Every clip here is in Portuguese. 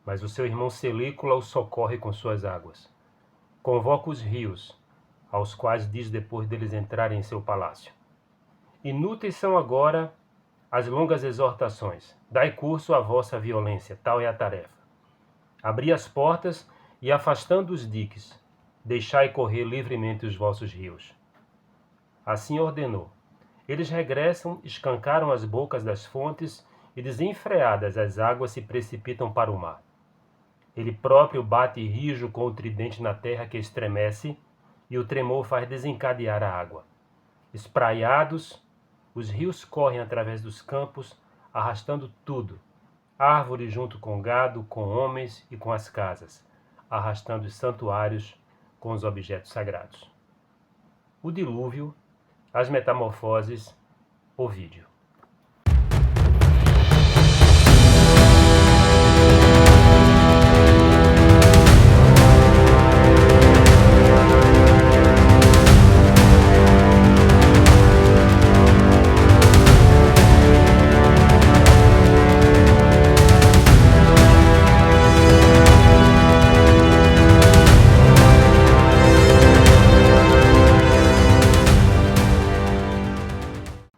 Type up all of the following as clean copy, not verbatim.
mas o seu irmão Selícula o socorre com suas águas. Convoca os rios, aos quais diz depois deles entrarem em seu palácio. Inúteis são agora as longas exortações. Dai curso à vossa violência, tal é a tarefa. Abri as portas e, afastando os diques, deixai correr livremente os vossos rios. Assim ordenou. Eles regressam, escancaram as bocas das fontes e, desenfreadas, as águas se precipitam para o mar. Ele próprio bate rijo com o tridente na terra que estremece, e o tremor faz desencadear a água. Espraiados, os rios correm através dos campos, arrastando tudo, árvores junto com gado, com homens e com as casas, arrastando os santuários com os objetos sagrados. O dilúvio, as metamorfoses, Ovídio.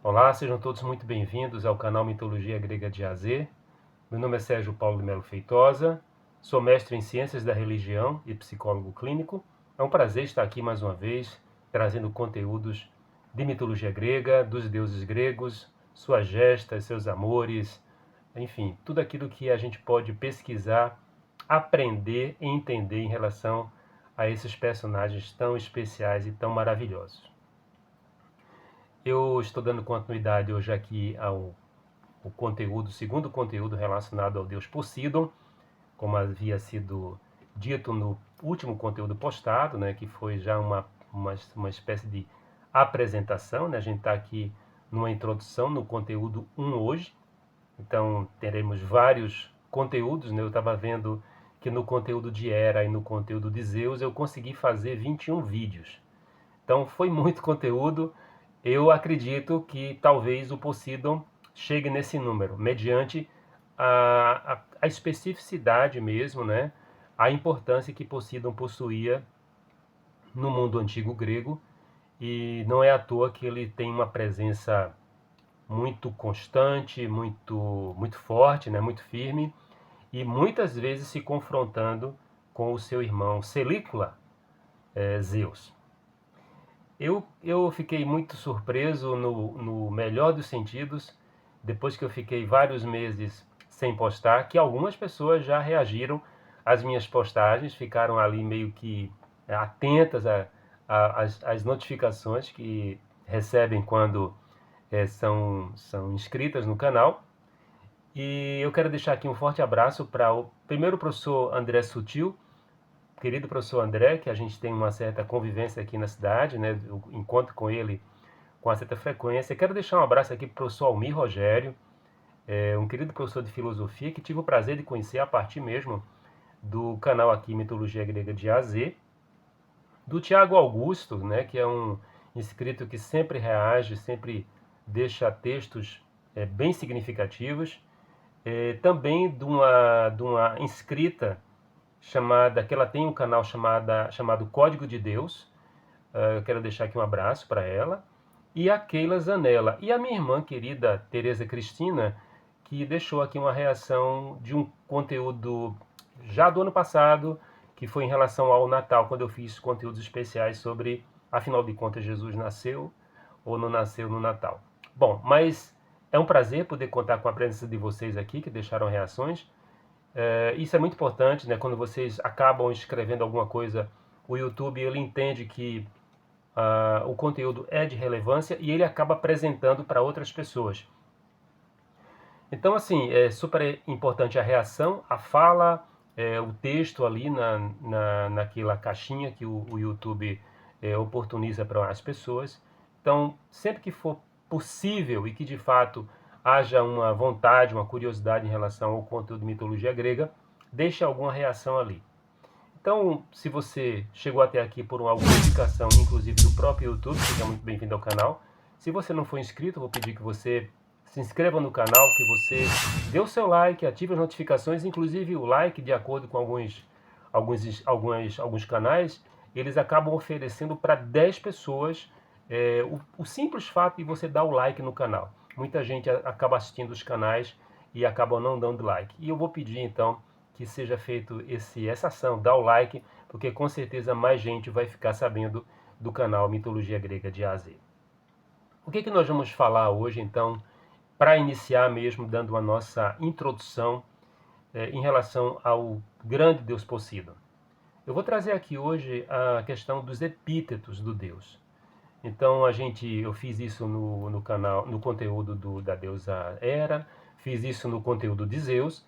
Olá, sejam todos muito bem-vindos ao canal Mitologia Grega de A a Z. Meu nome é Sérgio Paulo de Melo Feitosa, sou mestre em Ciências da Religião e psicólogo clínico. É um prazer estar aqui mais uma vez, trazendo conteúdos de mitologia grega, dos deuses gregos, suas gestas, seus amores, enfim, tudo aquilo que a gente pode pesquisar, aprender e entender em relação a esses personagens tão especiais e tão maravilhosos. Eu estou dando continuidade hoje aqui ao segundo conteúdo relacionado ao deus Poseidon, como havia sido dito no último conteúdo postado, né, que foi já uma espécie de apresentação, né? A gente está aqui numa introdução no conteúdo 1 hoje, então teremos vários conteúdos, né? Eu estava vendo que no conteúdo de Hera e no conteúdo de Zeus eu consegui fazer 21 vídeos, então foi muito conteúdo. Eu acredito que talvez o Poseidon chegue nesse número, mediante a especificidade mesmo, né? A importância que Poseidon possuía no mundo antigo grego, e não é à toa que ele tem uma presença muito constante, muito forte, né? Muito firme, e muitas vezes se confrontando com o seu irmão Selícula, Zeus. Eu fiquei muito surpreso no melhor dos sentidos, depois que eu fiquei vários meses sem postar, que algumas pessoas já reagiram às minhas postagens, ficaram ali meio que atentas às notificações que recebem quando são inscritas no canal. E eu quero deixar aqui um forte abraço para o primeiro professor André Sutil, querido professor André, que a gente tem uma certa convivência aqui na cidade, né? Eu encontro com ele com uma certa frequência. Quero deixar um abraço aqui para o professor Almir Rogério, um querido professor de filosofia que tive o prazer de conhecer a partir mesmo do canal aqui Mitologia Grega de A a Z, do Tiago Augusto, né? Que é um inscrito que sempre reage, sempre deixa textos bem significativos, também de uma inscrita que ela tem um canal chamado Código de Deus. Eu quero deixar aqui um abraço para ela. E a Keila Zanella. E a minha irmã querida Tereza Cristina, que deixou aqui uma reação de um conteúdo já do ano passado, que foi em relação ao Natal, quando eu fiz conteúdos especiais sobre, afinal de contas, Jesus nasceu ou não nasceu no Natal. Bom, mas é um prazer poder contar com a presença de vocês aqui, que deixaram reações. Isso é muito importante, né? Quando vocês acabam escrevendo alguma coisa, o YouTube ele entende que o conteúdo é de relevância e ele acaba apresentando para outras pessoas. Então, assim, é super importante a reação, a fala, o texto ali naquela caixinha que o YouTube oportuniza para as pessoas. Então, sempre que for possível e que de fato haja uma vontade, uma curiosidade em relação ao conteúdo de mitologia grega, deixe alguma reação ali. Então, se você chegou até aqui por alguma indicação, inclusive do próprio YouTube, seja muito bem-vindo ao canal. Se você não for inscrito, vou pedir que você se inscreva no canal, que você dê o seu like, ative as notificações, inclusive o like, de acordo com alguns canais, eles acabam oferecendo para 10 pessoas o simples fato de você dar o like no canal. Muita gente acaba assistindo os canais e acaba não dando like. E eu vou pedir então que seja feito essa ação, dá o like, porque com certeza mais gente vai ficar sabendo do canal Mitologia Grega de A a Z. O que nós vamos falar hoje então, para iniciar mesmo, dando a nossa introdução em relação ao grande deus Poseidon? Eu vou trazer aqui hoje a questão dos epítetos do deus. Então eu fiz isso no canal, no conteúdo da deusa Hera, fiz isso no conteúdo de Zeus,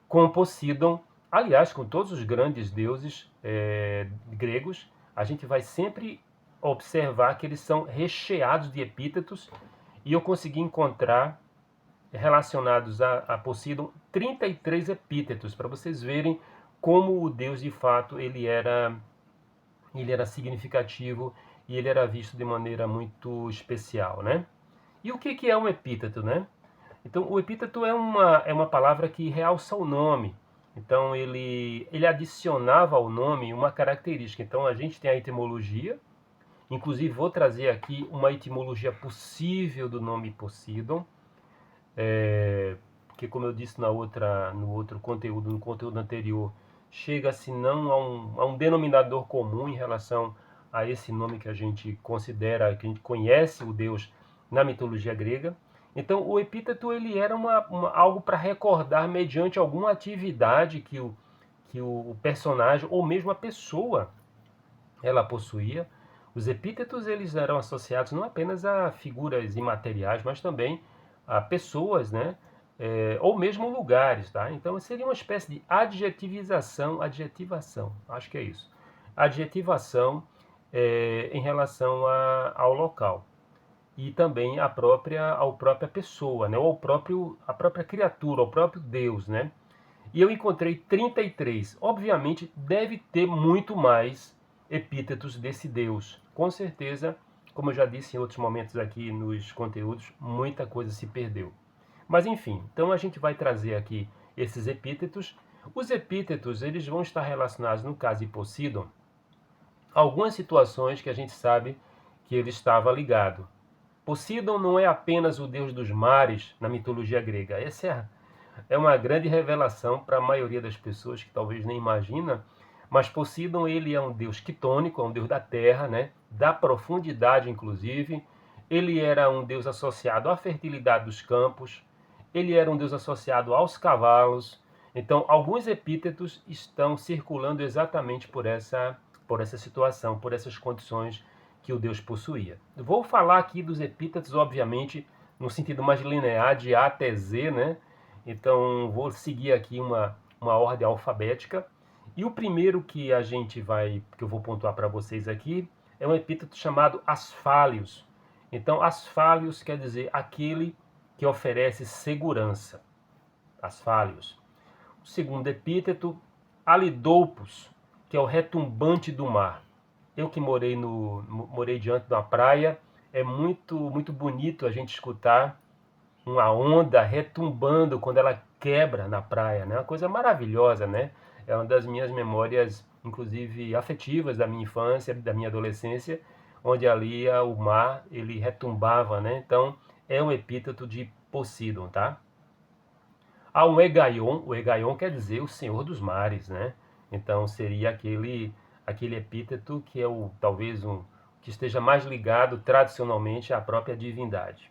com Poseidon, aliás, com todos os grandes deuses gregos, a gente vai sempre observar que eles são recheados de epítetos, e eu consegui encontrar relacionados a Poseidon 33 epítetos, para vocês verem como o deus de fato ele era significativo e ele era visto de maneira muito especial, né? E o que é um epíteto, né? Então, o epíteto é uma palavra que realça o nome. Então, ele adicionava ao nome uma característica. Então, a gente tem a etimologia. Inclusive, vou trazer aqui uma etimologia possível do nome Poseidon. Porque, como eu disse no outro conteúdo, no conteúdo anterior, chega-se não a um denominador comum em relação a esse nome que a gente considera, que a gente conhece o Deus na mitologia grega. Então, o epíteto ele era algo para recordar mediante alguma atividade que o personagem ou mesmo a pessoa ela possuía. Os epítetos eles eram associados não apenas a figuras imateriais, mas também a pessoas, né? Ou mesmo lugares, tá? Então seria uma espécie de adjetivação, acho que é isso, adjetivação em relação ao local e também à própria pessoa, né? Ou a própria criatura, ao próprio Deus, né? E eu encontrei 33. Obviamente deve ter muito mais epítetos desse Deus. Com certeza, como eu já disse em outros momentos aqui nos conteúdos, muita coisa se perdeu. Mas enfim, então a gente vai trazer aqui esses epítetos. Os epítetos eles vão estar relacionados, no caso de Poseidon, a algumas situações que a gente sabe que ele estava ligado. Poseidon não é apenas o deus dos mares na mitologia grega. Essa é uma grande revelação para a maioria das pessoas que talvez nem imagina, mas Poseidon ele é um deus quitônico, é um deus da terra, né? Da profundidade inclusive. Ele era um deus associado à fertilidade dos campos, ele era um deus associado aos cavalos. Então, alguns epítetos estão circulando exatamente por essa situação, por essas condições que o deus possuía. Eu vou falar aqui dos epítetos, obviamente, no sentido mais linear, de A até Z, né? Então, vou seguir aqui uma ordem alfabética. E o primeiro que eu vou pontuar para vocês aqui, é um epíteto chamado Asfálios. Então, Asfálios quer dizer aquele que oferece segurança. Asfálios. O segundo epíteto, Alidopos, que é o retumbante do mar. Eu que morei diante de uma praia, é muito, muito bonito a gente escutar uma onda retumbando quando ela quebra na praia, né? Uma coisa maravilhosa, né? É uma das minhas memórias, inclusive afetivas da minha infância, da minha adolescência, onde ali o mar ele retumbava, né? Então é um epíteto de Poseidon, tá? Há um Egaion, o Egaion quer dizer o Senhor dos Mares, né? Então seria aquele epíteto que é talvez que esteja mais ligado tradicionalmente à própria divindade.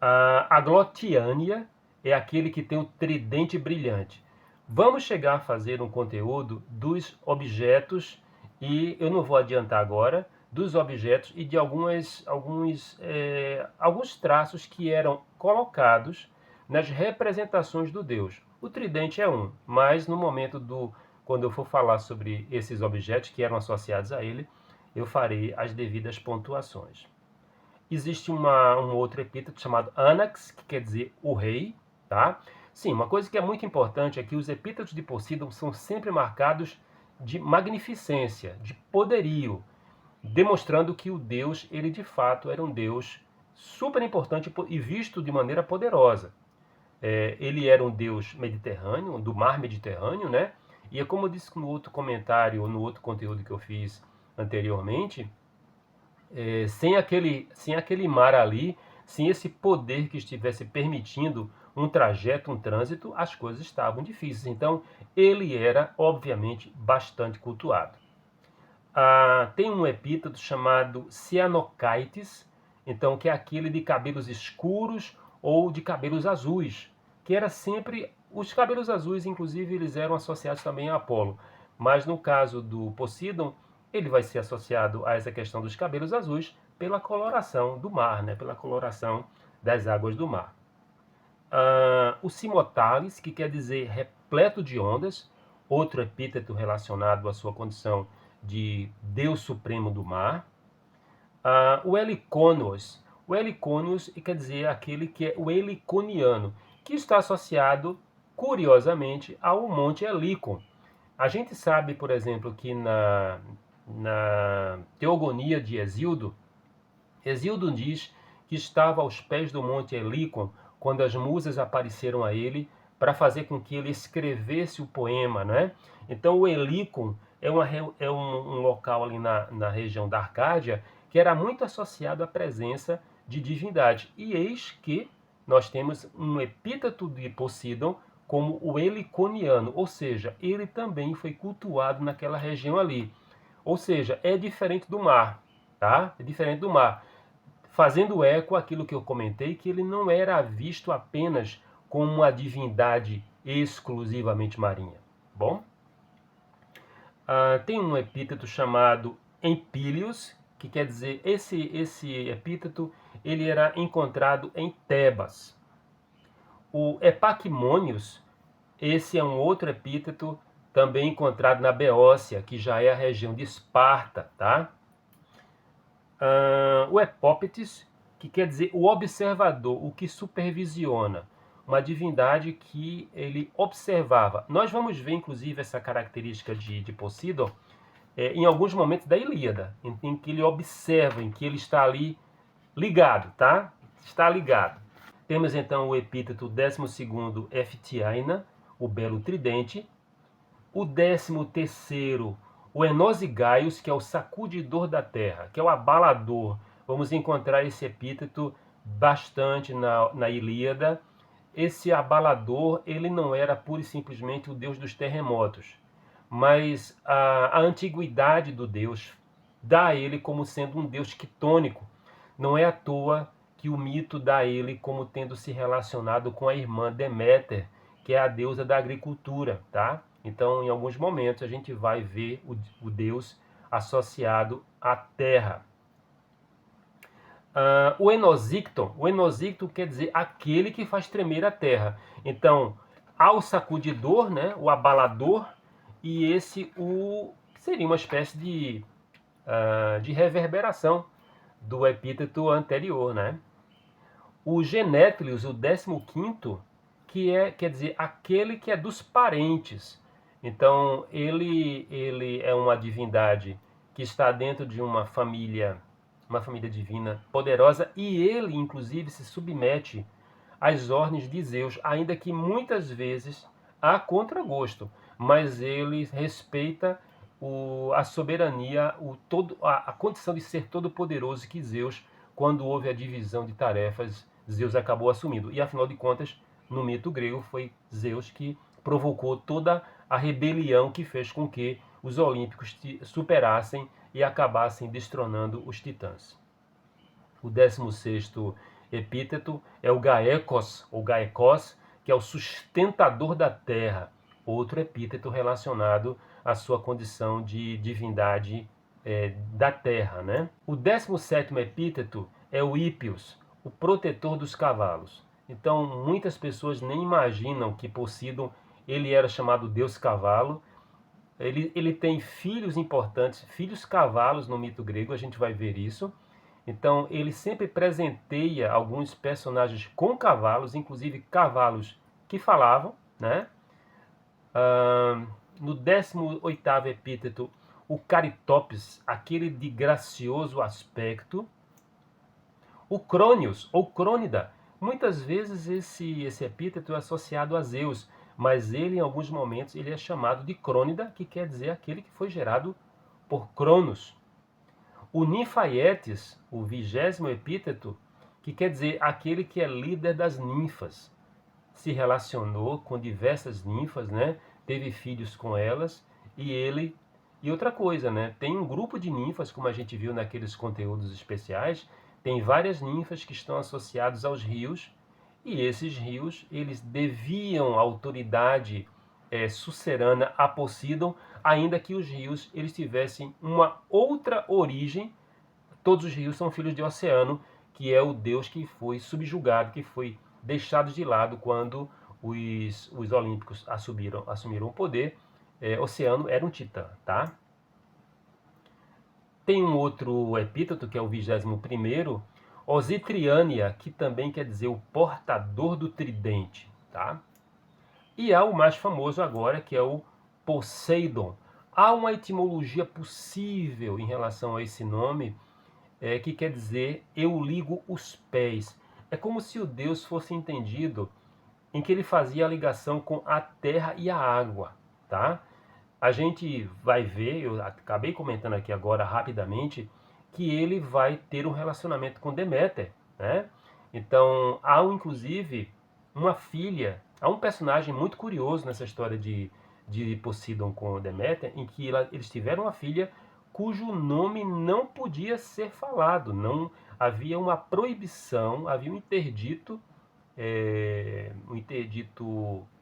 A Glotiânia é aquele que tem o tridente brilhante. Vamos chegar a fazer um conteúdo dos objetos, e eu não vou adiantar agora, dos objetos e de alguns traços que eram colocados nas representações do Deus. O tridente é um, mas no momento quando eu for falar sobre esses objetos que eram associados a ele, eu farei as devidas pontuações. Existe um outro epíteto chamado Anax, que quer dizer o rei, tá? Sim, uma coisa que é muito importante é que os epítetos de Poseidon são sempre marcados de magnificência, de poderio, demonstrando que o deus, ele de fato era um deus super importante e visto de maneira poderosa. Ele era um deus mediterrâneo, do mar Mediterrâneo, né? E é como eu disse no outro comentário, no outro conteúdo que eu fiz anteriormente, sem aquele mar ali, sem esse poder que estivesse permitindo um trajeto, um trânsito, as coisas estavam difíceis. Então, ele era, obviamente, bastante cultuado. Tem um epíteto chamado Cyanokites, então, que é aquele de cabelos escuros ou de cabelos azuis, que era sempre... Os cabelos azuis, inclusive, eles eram associados também a Apolo, mas no caso do Poseidon, ele vai ser associado a essa questão dos cabelos azuis pela coloração do mar, né? Pela coloração das águas do mar. O Cimotalis, que quer dizer repleto de ondas, outro epíteto relacionado à sua condição de Deus Supremo do mar. O Helicônios. O Helicônios quer dizer aquele que é o heliconiano, que está associado, curiosamente, ao Monte Helicon. A gente sabe, por exemplo, que na Teogonia de Hesíodo, Hesíodo diz que estava aos pés do Monte Helicon quando as musas apareceram a ele para fazer com que ele escrevesse o poema, né? Então o Helicon é um local ali na região da Arcádia que era muito associado à presença de divindade. E eis que nós temos um epíteto de Poseidon como o heliconiano, ou seja, ele também foi cultuado naquela região ali. Ou seja, é diferente do mar, tá? É diferente do mar. Fazendo eco àquilo que eu comentei, que ele não era visto apenas como uma divindade exclusivamente marinha. Bom, tem um epíteto chamado Empílios, que quer dizer, esse epíteto ele era encontrado em Tebas. O Epaquimônios, esse é um outro epíteto também encontrado na Beócia, que já é a região de Esparta, tá? O Epópetes, que quer dizer o observador, o que supervisiona, uma divindade que ele observava. Nós vamos ver, inclusive, essa característica de Poseidon em alguns momentos da Ilíada, em que ele observa, em que ele está ali ligado, tá? Está ligado. Temos então o epíteto 12º Eftiaina, o belo tridente. O 13º, o Enosigaios, que é o sacudidor da terra, que é o abalador. Vamos encontrar esse epíteto bastante na Ilíada. Esse abalador, ele não era pura e simplesmente o deus dos terremotos, mas a antiguidade do deus dá a ele como sendo um deus quitônico. Não é à toa que o mito dá a ele como tendo se relacionado com a irmã Deméter, que é a deusa da agricultura, tá? Então, em alguns momentos, a gente vai ver o deus associado à terra. O Enosicton quer dizer aquele que faz tremer a terra. Então, há o sacudidor, né, o abalador, e esse seria uma espécie de reverberação do epíteto anterior, né? O Genétlios, o 15º, quer dizer aquele que é dos parentes. Então, ele é uma divindade que está dentro de uma família divina poderosa, e ele, inclusive, se submete às ordens de Zeus, ainda que muitas vezes a contragosto, mas ele respeita a soberania, a condição de ser todo-poderoso que Zeus, quando houve a divisão de tarefas, Zeus acabou assumindo. E afinal de contas, no mito grego, foi Zeus que provocou toda a rebelião que fez com que os olímpicos superassem e acabassem destronando os titãs. O 16º epíteto é o Gaekos, ou Gaekos, que é o sustentador da terra, outro epíteto relacionado à sua condição de divindade da terra, né? O 17º epíteto é o Hípios, o protetor dos cavalos. Então, muitas pessoas nem imaginam que Poseidon ele era chamado Deus Cavalo. Ele tem filhos importantes, filhos cavalos no mito grego, a gente vai ver isso. Então, ele sempre presenteia alguns personagens com cavalos, inclusive cavalos que falavam, né? No 18º epíteto, o Caritopes, aquele de gracioso aspecto. O Crônios, ou Crônida, muitas vezes esse epíteto é associado a Zeus, mas ele, em alguns momentos, ele é chamado de Crônida, que quer dizer aquele que foi gerado por Cronos. O Ninfaietes, o 20º epíteto, que quer dizer aquele que é líder das ninfas. Se relacionou com diversas ninfas, né? Teve filhos com elas, e ele... E outra coisa, né? Tem um grupo de ninfas, como a gente viu naqueles conteúdos especiais, tem várias ninfas que estão associadas aos rios, e esses rios, eles deviam a autoridade sucerana a Poseidon, ainda que os rios eles tivessem uma outra origem. Todos os rios são filhos de Oceano, que é o deus que foi subjugado, que foi deixado de lado quando os olímpicos assumiram o poder. Oceano era um titã, tá? Tem um outro epíteto, que é o 21º, Ositriânia, que também quer dizer o portador do tridente, tá? E há o mais famoso agora, que é o Poseidon. Há uma etimologia possível em relação a esse nome, que quer dizer eu ligo os pés. É como se o Deus fosse entendido em que ele fazia a ligação com a terra e a água, tá? A gente vai ver, eu acabei comentando aqui agora rapidamente, que ele vai ter um relacionamento com Deméter, né? Então, há inclusive uma filha, há um personagem muito curioso nessa história de Poseidon com Deméter, em que eles tiveram uma filha cujo nome não podia ser falado, não havia uma proibição, havia um interdito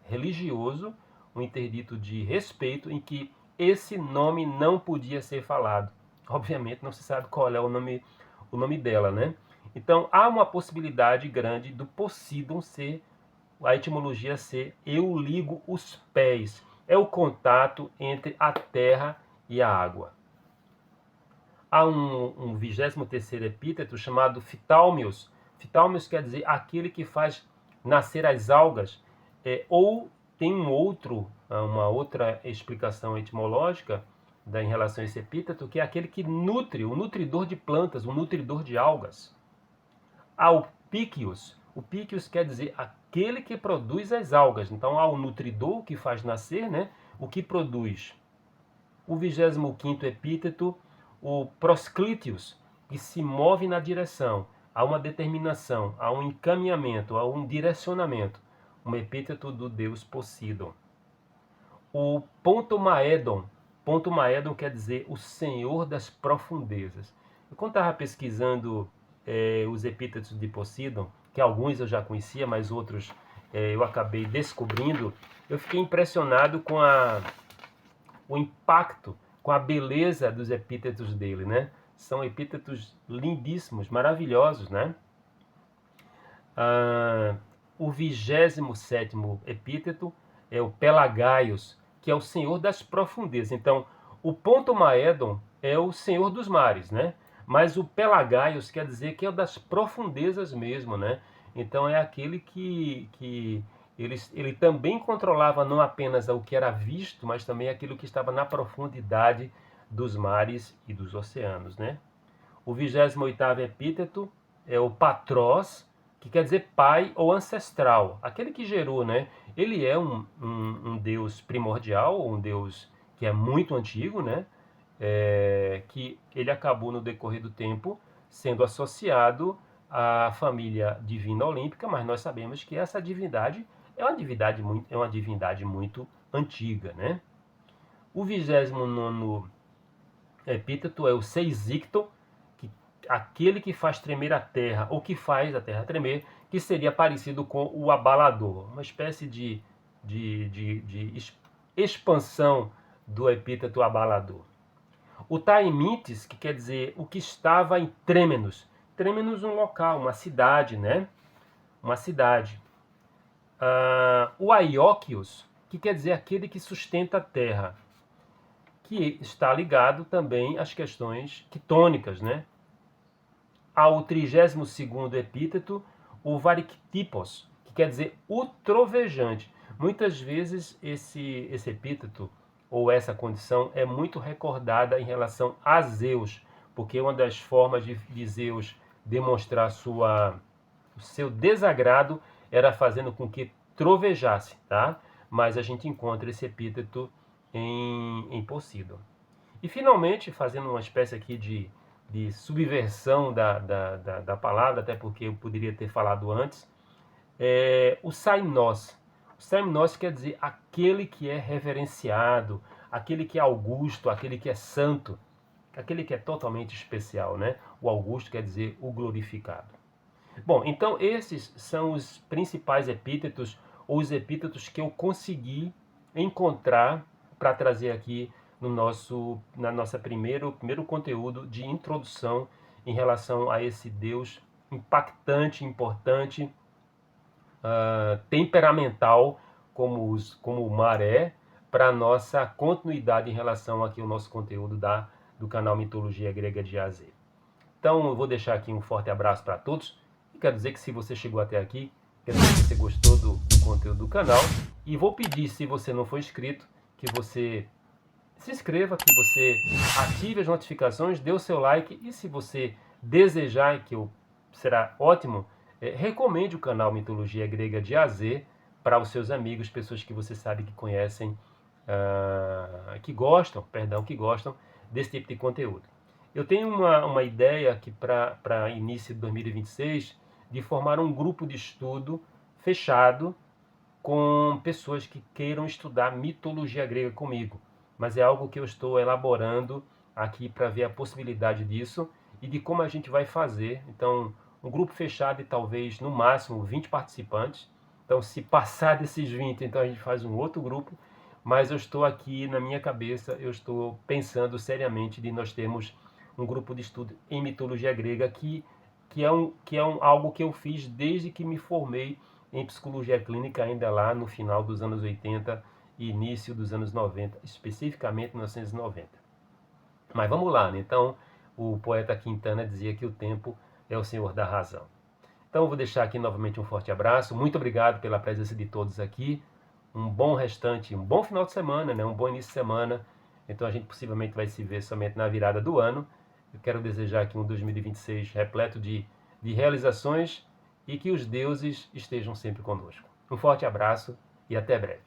religioso, um interdito de respeito em que esse nome não podia ser falado. Obviamente não se sabe qual é o nome dela, né? Então há uma possibilidade grande do Poseidon ser, a etimologia ser eu ligo os pés. É o contato entre a terra e a água. Há um 23º epíteto chamado Fitálmios. Fitálmios quer dizer aquele que faz nascer as algas. Ou tem uma outra explicação etimológica em relação a esse epíteto, que é aquele que nutre, o nutridor de plantas, o nutridor de algas. Há o Píquios. O Píquios quer dizer aquele que produz as algas. Então há o nutridor que faz nascer, né? O que produz. O 25º epíteto, o Prosclíteos, que se move na direção, há uma determinação, há um encaminhamento, há um direcionamento, um epíteto do deus Poseidon. O Pontomaedon quer dizer o senhor das profundezas. Eu, quando estava pesquisando os epítetos de Poseidon, que alguns eu já conhecia, mas outros eu acabei descobrindo, eu fiquei impressionado com o impacto, com a beleza dos epítetos dele, né? São epítetos lindíssimos, maravilhosos, né? O 27º epíteto é o Pelagaios, que é o senhor das profundezas. Então, o Pontomaedon é o senhor dos mares, né? Mas o Pelagaios quer dizer que é o das profundezas mesmo, né? Então é aquele que ele também controlava não apenas o que era visto, mas também aquilo que estava na profundidade dos mares e dos oceanos, né? O 28º epíteto é o Patrós, que quer dizer pai ou ancestral, aquele que gerou, né? Ele é um deus primordial, um deus que é muito antigo, né? Que ele acabou no decorrer do tempo sendo associado à família divina olímpica, mas nós sabemos que essa divindade é uma divindade muito antiga, né? O 29º epíteto é o Seisicto, aquele que faz tremer a terra, ou que faz a terra tremer, que seria parecido com o abalador, uma espécie de expansão do epíteto abalador. O Taimites, que quer dizer o que estava em Trêmenos. Trêmenos, um local, uma cidade, né? Uma cidade. O Aióquios, que quer dizer aquele que sustenta a terra, que está ligado também às questões quitônicas, né? Ao 32º epíteto, o Varictipos, que quer dizer o trovejante. Muitas vezes esse epíteto ou essa condição é muito recordada em relação a Zeus, porque uma das formas de Zeus demonstrar o seu desagrado era fazendo com que trovejasse, tá? Mas a gente encontra esse epíteto em Poseidon. E finalmente, fazendo uma espécie aqui de subversão da palavra, até porque eu poderia ter falado antes, o Saimnós. O Saimnós quer dizer aquele que é reverenciado, aquele que é augusto, aquele que é santo, aquele que é totalmente especial, né? O augusto quer dizer o glorificado. Bom, então esses são os principais epítetos, ou os epítetos que eu consegui encontrar para trazer aqui no na nossa primeiro conteúdo de introdução em relação a esse Deus impactante, importante, temperamental, como o mar é, para a nossa continuidade em relação aqui ao nosso conteúdo do canal Mitologia Grega de A a Z. Então eu vou deixar aqui um forte abraço para todos. E quero dizer que se você chegou até aqui, quero dizer que você gostou do conteúdo do canal. E vou pedir, se você não for inscrito, que você se inscreva, que você ative as notificações, dê o seu like. E se você desejar, será ótimo, recomende o canal Mitologia Grega de A a Z para os seus amigos, pessoas que você sabe que conhecem, que gostam desse tipo de conteúdo. Eu tenho uma ideia que para início de 2026 de formar um grupo de estudo fechado com pessoas que queiram estudar mitologia grega comigo. Mas é algo que eu estou elaborando aqui para ver a possibilidade disso e de como a gente vai fazer. Então, um grupo fechado e talvez no máximo 20 participantes. Então, se passar desses 20, então a gente faz um outro grupo. Mas eu estou aqui na minha cabeça, eu estou pensando seriamente de nós termos um grupo de estudo em mitologia grega que é algo que eu fiz desde que me formei em psicologia clínica, ainda lá no final dos anos 80 e início dos anos 90, especificamente 1990. Mas vamos lá, né? Então o poeta Quintana dizia que o tempo é o senhor da razão. Então eu vou deixar aqui novamente um forte abraço, muito obrigado pela presença de todos aqui, um bom restante, um bom final de semana, né? Um bom início de semana. Então a gente possivelmente vai se ver somente na virada do ano. Eu quero desejar aqui um 2026 repleto de realizações e que os deuses estejam sempre conosco. Um forte abraço e até breve.